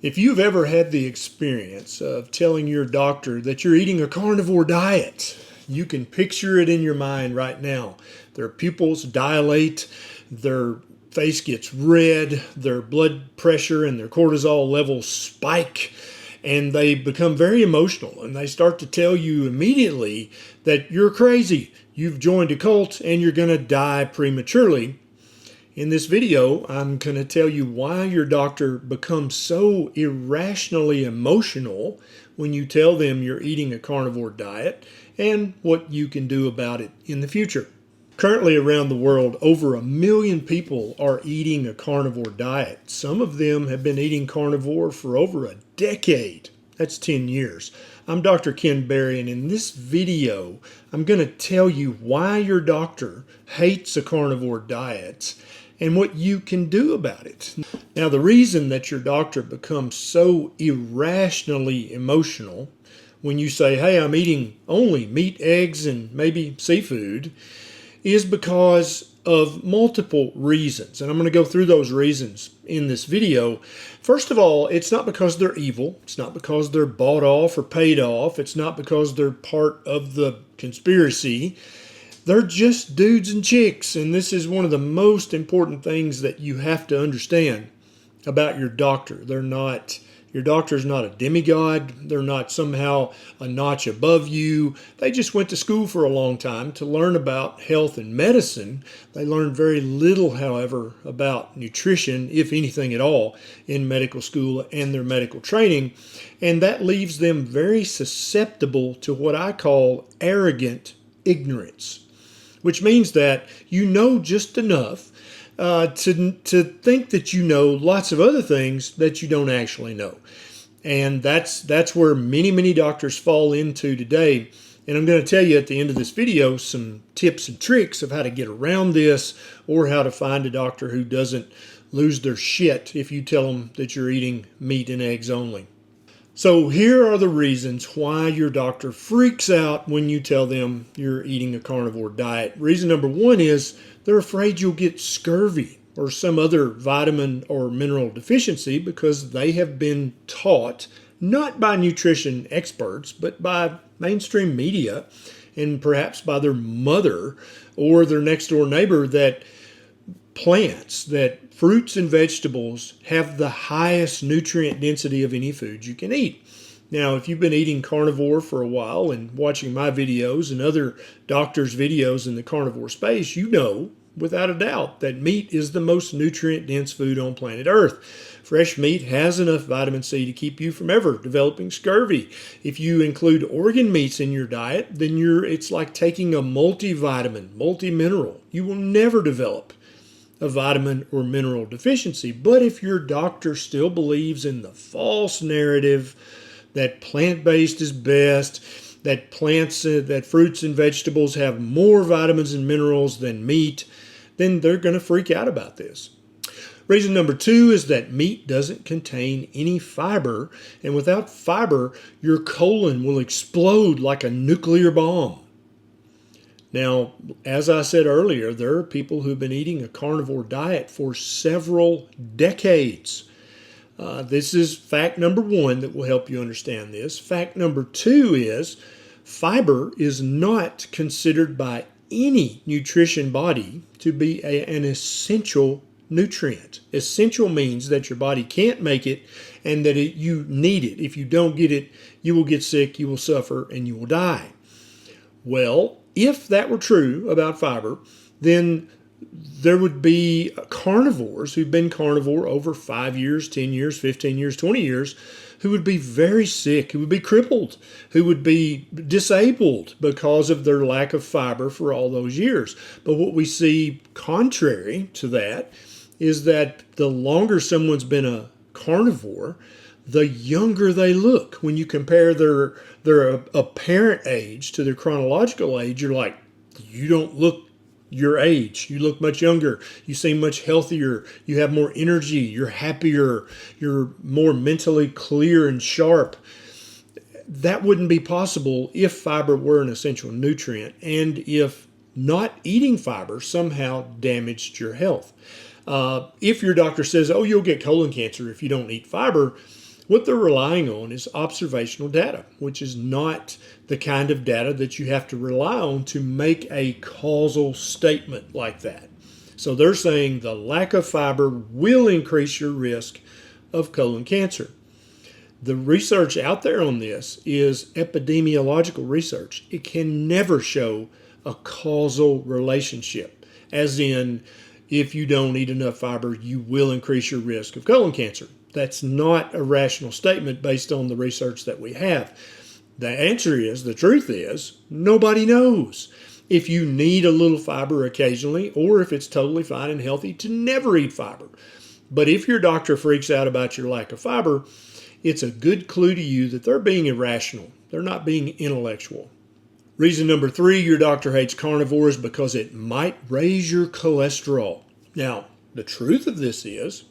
If you've ever had the experience of telling your doctor that you're eating a carnivore diet, you can picture it in your mind right now. Their pupils dilate, their face gets red, their blood pressure and their cortisol levels spike, and they become very emotional, and they start to tell you immediately that you're crazy, you've joined a cult, and you're going to die prematurely. In this video, I'm going to tell you why your doctor becomes so irrationally emotional when you tell them you're eating a carnivore diet and what you can do about it in the future. Currently around the world, over 1 million people are eating a carnivore diet. Some of them have been eating carnivore for over a decade. That's 10 years. I'm Dr. Ken Berry, and in this video, I'm going to tell you why your doctor hates a carnivore diet and what you can do about it. Now, the reason that your doctor becomes so irrationally emotional when you say, hey, I'm eating only meat, eggs, and maybe seafood, is because of multiple reasons. And I'm going to go through those reasons in this video. First of all, it's not because they're evil. It's not because they're bought off or paid off. It's not because they're part of the conspiracy. They're just dudes and chicks, and this is one of the most important things that you have to understand about your doctor. Your doctor's not a demigod. They're not somehow a notch above you. They just went to school for a long time to learn about health and medicine. They learned very little, however, about nutrition, if anything at all, in medical school and their medical training, and that leaves them very susceptible to what I call arrogant ignorance, which means that you know just enough to think that you know lots of other things that you don't actually know. And that's where many doctors fall into today. And I'm going to tell you at the end of this video some tips and tricks of how to get around this, or how to find a doctor who doesn't lose their shit if you tell them that you're eating meat and eggs only. So here are the reasons why your doctor freaks out when you tell them you're eating a carnivore diet. Reason number one is they're afraid you'll get scurvy or some other vitamin or mineral deficiency, because they have been taught, not by nutrition experts, but by mainstream media and perhaps by their mother or their next door neighbor, that fruits and vegetables have the highest nutrient density of any food you can eat. Now, if you've been eating carnivore for a while and watching my videos and other doctors' videos in the carnivore space, you know without a doubt that meat is the most nutrient-dense food on planet Earth. Fresh meat has enough vitamin C to keep you from ever developing scurvy. If you include organ meats in your diet, then it's like taking a multivitamin, multi-mineral. You will never develop a vitamin or mineral deficiency. But if your doctor still believes in the false narrative that plant-based is best, that fruits and vegetables have more vitamins and minerals than meat, then they're going to freak out about this. Reason number two is that meat doesn't contain any fiber, and without fiber, your colon will explode like a nuclear bomb. Now, as I said earlier, there are people who've been eating a carnivore diet for several decades. This is fact number one that will help you understand this. Fact number two is fiber is not considered by any nutrition body to be an essential nutrient. Essential means that your body can't make it and that you need it. If you don't get it, you will get sick, you will suffer, and you will die. Well, if that were true about fiber, then there would be carnivores who've been carnivore over 5 years, 10 years, 15 years, 20 years, who would be very sick, who would be crippled, who would be disabled because of their lack of fiber for all those years. But what we see contrary to that is that the longer someone's been a carnivore, the younger they look. When you compare their apparent age to their chronological age, you're like, you don't look your age. You look much younger. You seem much healthier. You have more energy. You're happier. You're more mentally clear and sharp. That wouldn't be possible if fiber were an essential nutrient, and if not eating fiber somehow damaged your health. If your doctor says, oh, you'll get colon cancer if you don't eat fiber, What they're relying on is observational data, which is not the kind of data that you have to rely on to make a causal statement like that. So they're saying the lack of fiber will increase your risk of colon cancer. The research out there on this is epidemiological research. It can never show a causal relationship, as in, if you don't eat enough fiber, you will increase your risk of colon cancer. That's not a rational statement based on the research that we have. The answer is, the truth is, nobody knows. If you need a little fiber occasionally, or if it's totally fine and healthy to never eat fiber. But if your doctor freaks out about your lack of fiber, it's a good clue to you that they're being irrational. They're not being intellectual. Reason number 3 your doctor hates carnivore is because it might raise your cholesterol. Now, the truth of this is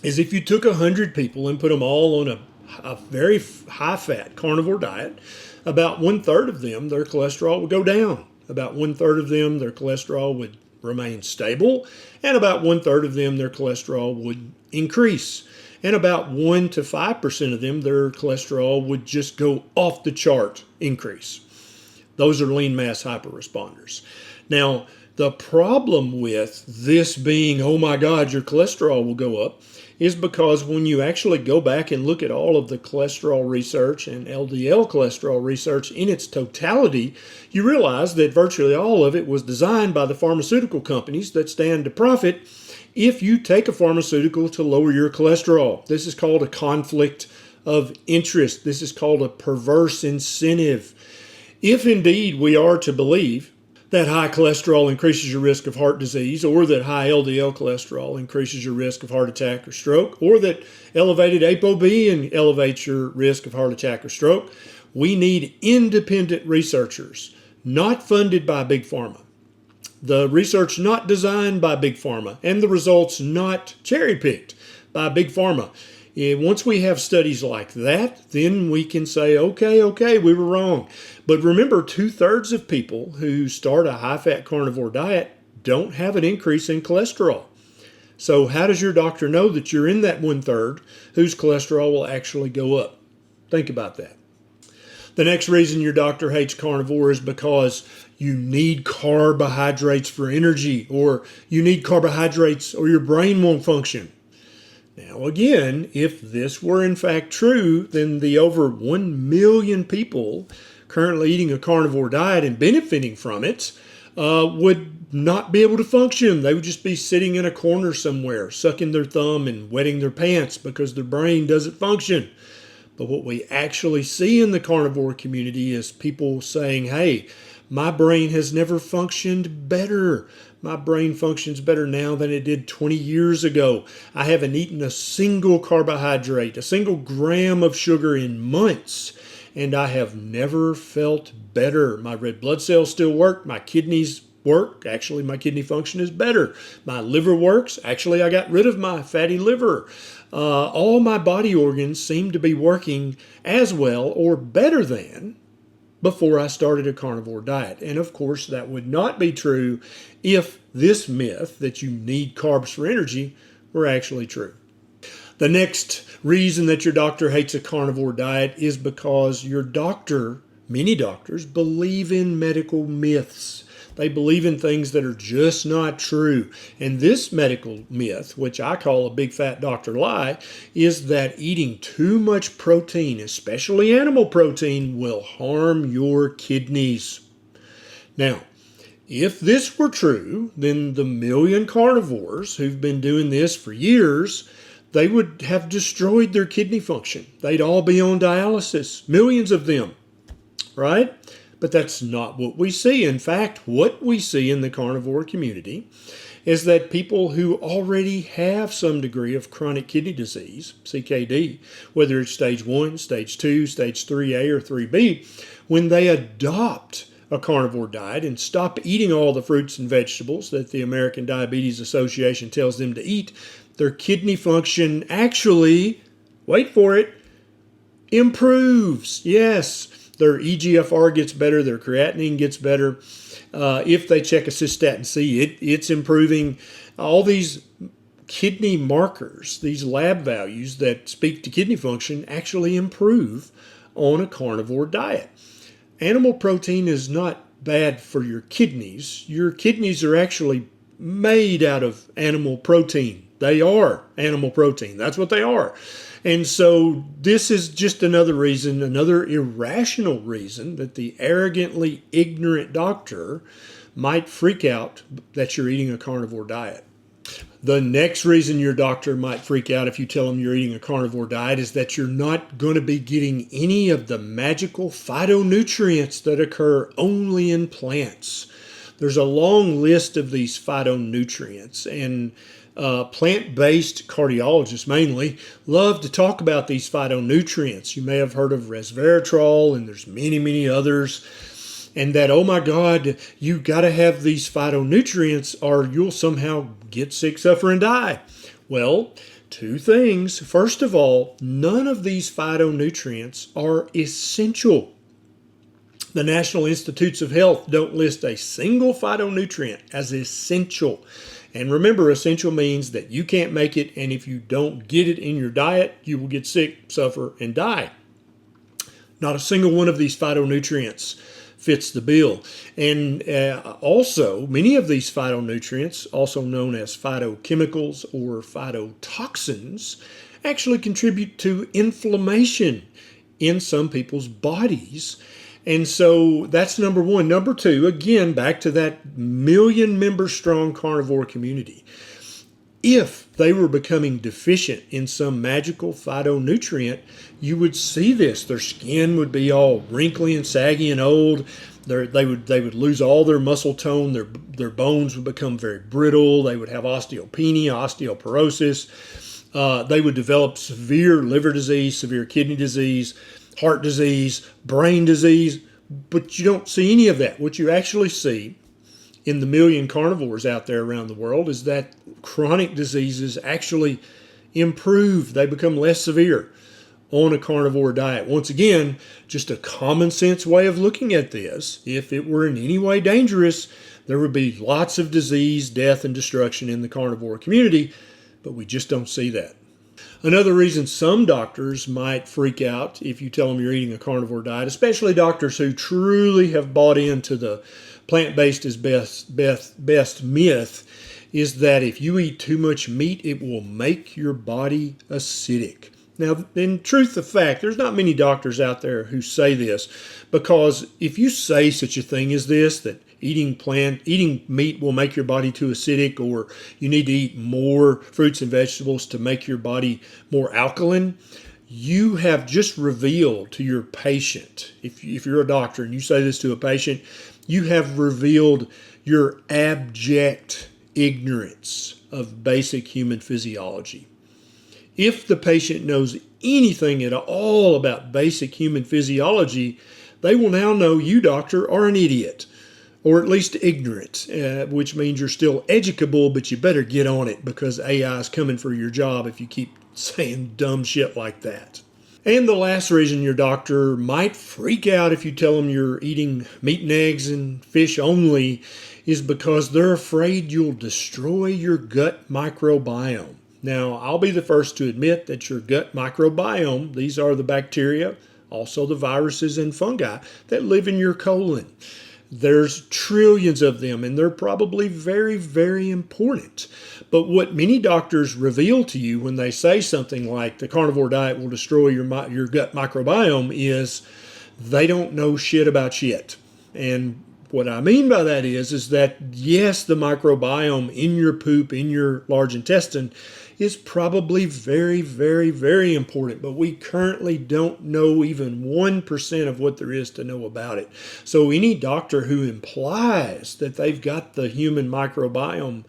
if you took 100 people and put them all on a very high-fat carnivore diet, about 1/3 of them, their cholesterol would go down. About 1/3 of them, their cholesterol would remain stable, and about 1/3 of them, their cholesterol would increase. And about 1 to 5% of them, their cholesterol would just go off the chart increase. Those are lean mass hyperresponders. Now, the problem with this being, oh my God, your cholesterol will go up, is because when you actually go back and look at all of the cholesterol research and LDL cholesterol research in its totality, you realize that virtually all of it was designed by the pharmaceutical companies that stand to profit if you take a pharmaceutical to lower your cholesterol. This is called a conflict of interest. This is called a perverse incentive. If indeed we are to believe that high cholesterol increases your risk of heart disease, or that high LDL cholesterol increases your risk of heart attack or stroke, or that elevated ApoB elevates your risk of heart attack or stroke, we need independent researchers, not funded by Big Pharma. The research not designed by Big Pharma, and the results not cherry-picked by Big Pharma. Once we have studies like that, then we can say, okay, we were wrong. But remember, 2/3 of people who start a high-fat carnivore diet don't have an increase in cholesterol. So how does your doctor know that you're in that 1/3 whose cholesterol will actually go up? Think about that. The next reason your doctor hates carnivore is because you need carbohydrates for energy, or you need carbohydrates or your brain won't function. Now again, if this were in fact true, then the over 1 million people currently eating a carnivore diet and benefiting from it would not be able to function. They would just be sitting in a corner somewhere, sucking their thumb and wetting their pants because their brain doesn't function. But what we actually see in the carnivore community is people saying, hey, my brain has never functioned better. My brain functions better now than it did 20 years ago. I haven't eaten a single carbohydrate, a single gram of sugar in months, and I have never felt better. My red blood cells still work. My kidneys work. Actually, my kidney function is better. My liver works. Actually, I got rid of my fatty liver. All my body organs seem to be working as well or better than before I started a carnivore diet. And of course, that would not be true if this myth that you need carbs for energy were actually true. The next reason that your doctor hates a carnivore diet is because your doctor, many doctors, believe in medical myths. They believe in things that are just not true. And this medical myth, which I call a big fat doctor lie, is that eating too much protein, especially animal protein, will harm your kidneys. Now, if this were true, then the million carnivores who've been doing this for years, they would have destroyed their kidney function. They'd all be on dialysis, millions of them, right? But that's not what we see. In fact, what we see in the carnivore community is that people who already have some degree of chronic kidney disease, CKD, whether it's stage 1, stage 2, stage 3A or 3B, when they adopt a carnivore diet and stop eating all the fruits and vegetables that the American Diabetes Association tells them to eat, their kidney function actually, wait for it, improves. Yes. Their EGFR gets better, their creatinine gets better. If they check a cystatin C, it's improving. All these kidney markers, these lab values that speak to kidney function, actually improve on a carnivore diet. Animal protein is not bad for your kidneys. Your kidneys are actually made out of animal protein. They are animal protein. That's what they are. And so this is just another reason, another irrational reason that the arrogantly ignorant doctor might freak out that you're eating a carnivore diet. The next reason your doctor might freak out if you tell them you're eating a carnivore diet is that you're not going to be getting any of the magical phytonutrients that occur only in plants. There's a long list of these phytonutrients, and plant-based cardiologists mainly love to talk about these phytonutrients. You may have heard of resveratrol, and there's many, many others. And that, oh my God, you got to have these phytonutrients or you'll somehow get sick, suffer, and die. Well, two things. First of all, none of these phytonutrients are essential. The National Institutes of Health don't list a single phytonutrient as essential. And remember, essential means that you can't make it, and if you don't get it in your diet, you will get sick, suffer, and die. Not a single one of these phytonutrients fits the bill. And also, many of these phytonutrients, also known as phytochemicals or phytotoxins, actually contribute to inflammation in some people's bodies. And so that's number one. Number two, again, back to that million-member strong carnivore community. If they were becoming deficient in some magical phytonutrient, you would see this. Their skin would be all wrinkly and saggy and old. They would lose all their muscle tone. Their bones would become very brittle. They would have osteopenia, osteoporosis. They would develop severe liver disease, severe kidney disease, heart disease, brain disease. But you don't see any of that. What you actually see in the million carnivores out there around the world is that chronic diseases actually improve. They become less severe on a carnivore diet. Once again, just a common sense way of looking at this. If it were in any way dangerous, there would be lots of disease, death, and destruction in the carnivore community, but we just don't see that. Another reason some doctors might freak out if you tell them you're eating a carnivore diet, especially doctors who truly have bought into the plant-based is best myth, is that if you eat too much meat, it will make your body acidic. Now, in truth of fact, there's not many doctors out there who say this, because if you say such a thing as this, that eating meat will make your body too acidic, or you need to eat more fruits and vegetables to make your body more alkaline, you have just revealed to your patient, if you're a doctor and you say this to a patient, you have revealed your abject ignorance of basic human physiology. If the patient knows anything at all about basic human physiology, they will now know you, doctor, are an idiot, or at least ignorant, which means you're still educable, but you better get on it because AI is coming for your job if you keep saying dumb shit like that. And the last reason your doctor might freak out if you tell them you're eating meat and eggs and fish only is because they're afraid you'll destroy your gut microbiome. Now, I'll be the first to admit that your gut microbiome, these are the bacteria, also the viruses and fungi that live in your colon. There's trillions of them, and they're probably very, very important. But what many doctors reveal to you when they say something like the carnivore diet will destroy your gut microbiome is they don't know shit about shit. And what I mean by that is that yes, the microbiome in your poop, in your large intestine, is probably very, very, very important, but we currently don't know even 1% of what there is to know about it. So any doctor who implies that they've got the human microbiome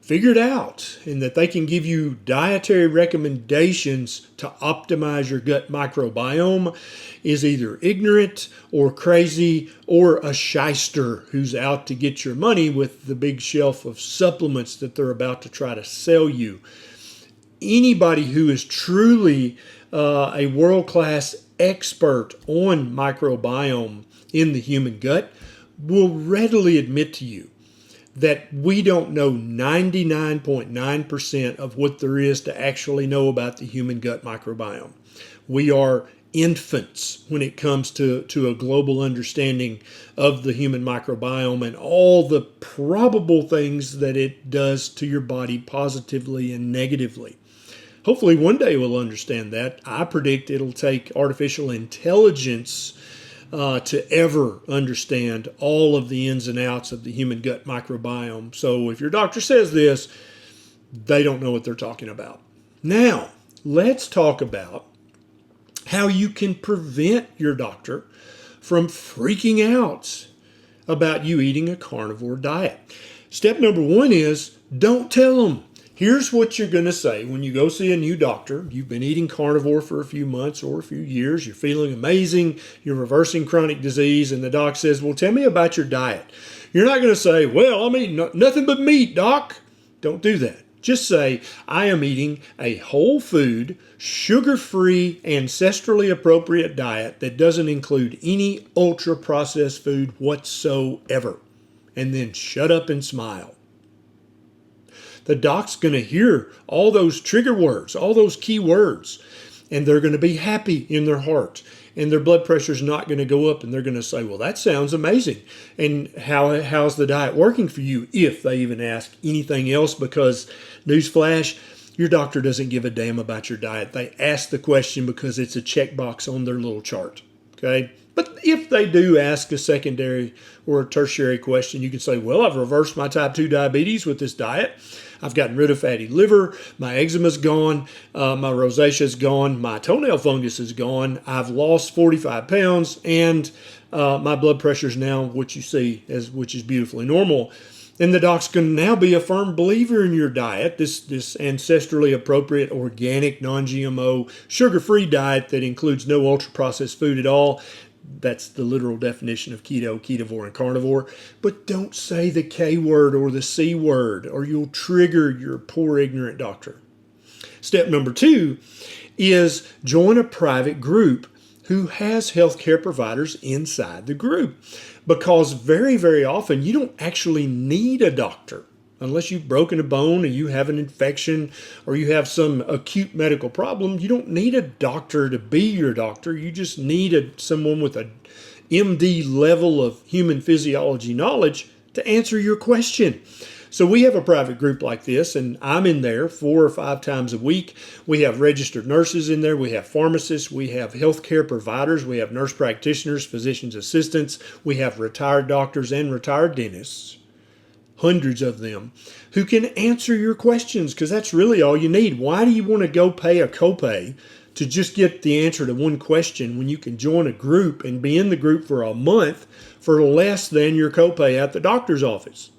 figured out and that they can give you dietary recommendations to optimize your gut microbiome is either ignorant or crazy or a shyster who's out to get your money with the big shelf of supplements that they're about to try to sell you. Anybody who is truly a world-class expert on microbiome in the human gut will readily admit to you that we don't know 99.9% of what there is to actually know about the human gut microbiome. We are infants when it comes to a global understanding of the human microbiome and all the probable things that it does to your body positively and negatively. Hopefully one day we'll understand that. I predict it'll take artificial intelligence to ever understand all of the ins and outs of the human gut microbiome. So if your doctor says this, they don't know what they're talking about. Now, let's talk about how you can prevent your doctor from freaking out about you eating a carnivore diet. Step number one is don't tell them. Here's what you're going to say when you go see a new doctor. You've been eating carnivore for a few months or a few years. You're feeling amazing. You're reversing chronic disease. And the doc says, well, tell me about your diet. You're not going to say, well, I'm eating nothing but meat, doc. Don't do that. Just say, I am eating a whole food, sugar-free, ancestrally appropriate diet that doesn't include any ultra-processed food whatsoever. And then shut up and smile. The doc's going to hear all those trigger words, all those key words, and they're going to be happy in their heart. And their blood pressure's not going to go up, and they're going to say, well, that sounds amazing. And how's the diet working for you, if they even ask anything else? Because, newsflash, your doctor doesn't give a damn about your diet. They ask the question because it's a checkbox on their little chart, okay? But if they do ask a secondary or a tertiary question, you can say, well, I've reversed my type 2 diabetes with this diet. I've gotten rid of fatty liver. My eczema's gone. My rosacea's gone. My toenail fungus is gone. I've lost 45 pounds. And my blood pressure's now what you see, which is beautifully normal. And the doc's going to now be a firm believer in your diet, this ancestrally appropriate, organic, non-GMO, sugar-free diet that includes no ultra-processed food at all. That's the literal definition of keto, ketovore, and carnivore. But don't say the K word or the C word, or you'll trigger your poor, ignorant doctor. Step number 2 is join a private group who has healthcare providers inside the group. Because very, very often you don't actually need a doctor. Unless you've broken a bone and you have an infection or you have some acute medical problem, you don't need a doctor to be your doctor. You just need someone with a MD level of human physiology knowledge to answer your question. So we have a private group like this, and I'm in there 4 or 5 times a week. We have registered nurses in there. We have pharmacists. We have healthcare providers. We have nurse practitioners, physician's assistants. We have retired doctors and retired dentists. Hundreds of them, who can answer your questions, because that's really all you need. Why do you want to go pay a copay to just get the answer to one question when you can join a group and be in the group for a month for less than your copay at the doctor's office?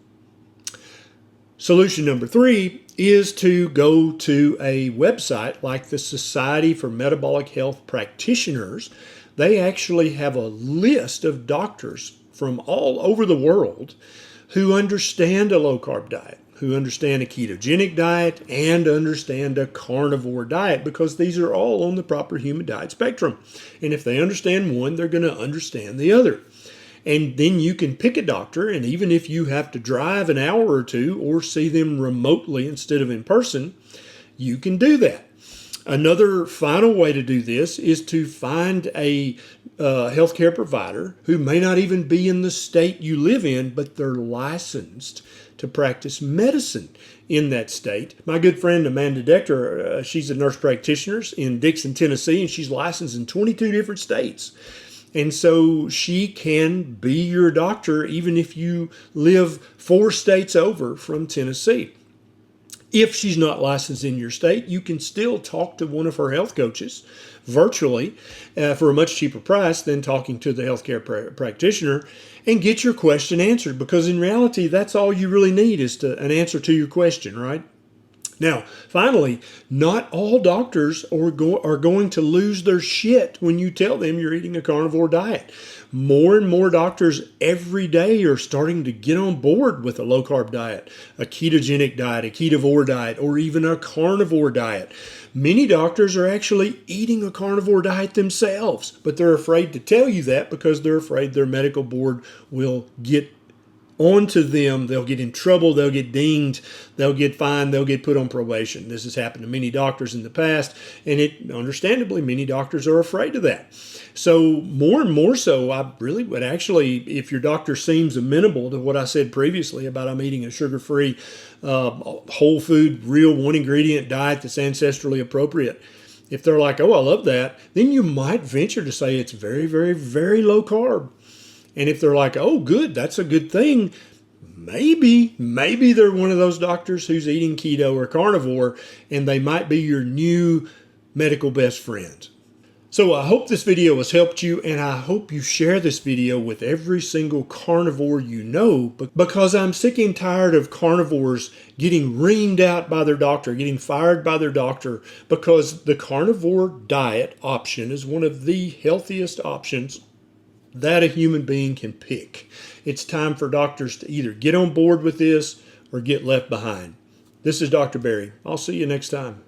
Solution number 3 is to go to a website like the Society for Metabolic Health Practitioners. They actually have a list of doctors from all over the world who understand a low-carb diet, who understand a ketogenic diet, and understand a carnivore diet, because these are all on the proper human diet spectrum. And if they understand one, they're going to understand the other. And then you can pick a doctor, and even if you have to drive an hour or two or see them remotely instead of in person, you can do that. Another final way to do this is to find a healthcare provider who may not even be in the state you live in, but they're licensed to practice medicine in that state. My good friend Amanda Dector, she's a nurse practitioner in Dixon, Tennessee, and she's licensed in 22 different states. And so she can be your doctor even if you live 4 states over from Tennessee. If she's not licensed in your state, you can still talk to one of her health coaches virtually for a much cheaper price than talking to the healthcare practitioner and get your question answered. Because in reality, that's all you really need is an answer to your question, right? Now, finally, not all doctors are going to lose their shit when you tell them you're eating a carnivore diet. More and more doctors every day are starting to get on board with a low-carb diet, a ketogenic diet, a ketovore diet, or even a carnivore diet. Many doctors are actually eating a carnivore diet themselves, but they're afraid to tell you that because they're afraid their medical board will get onto them, they'll get in trouble, they'll get dinged, they'll get fined, they'll get put on probation. This has happened to many doctors in the past, and understandably, many doctors are afraid of that. So more and more so, I really would actually, if your doctor seems amenable to what I said previously about I'm eating a sugar-free, whole food, real one ingredient diet that's ancestrally appropriate, if they're like, oh, I love that, then you might venture to say it's very, very, very low carb. And if they're like, oh, good, that's a good thing, maybe they're one of those doctors who's eating keto or carnivore, and they might be your new medical best friend. So I hope this video has helped you, and I hope you share this video with every single carnivore you know, because I'm sick and tired of carnivores getting reamed out by their doctor, getting fired by their doctor, because the carnivore diet option is one of the healthiest options that a human being can pick. It's time for doctors to either get on board with this or get left behind. This is Dr. Barry. I'll see you next time.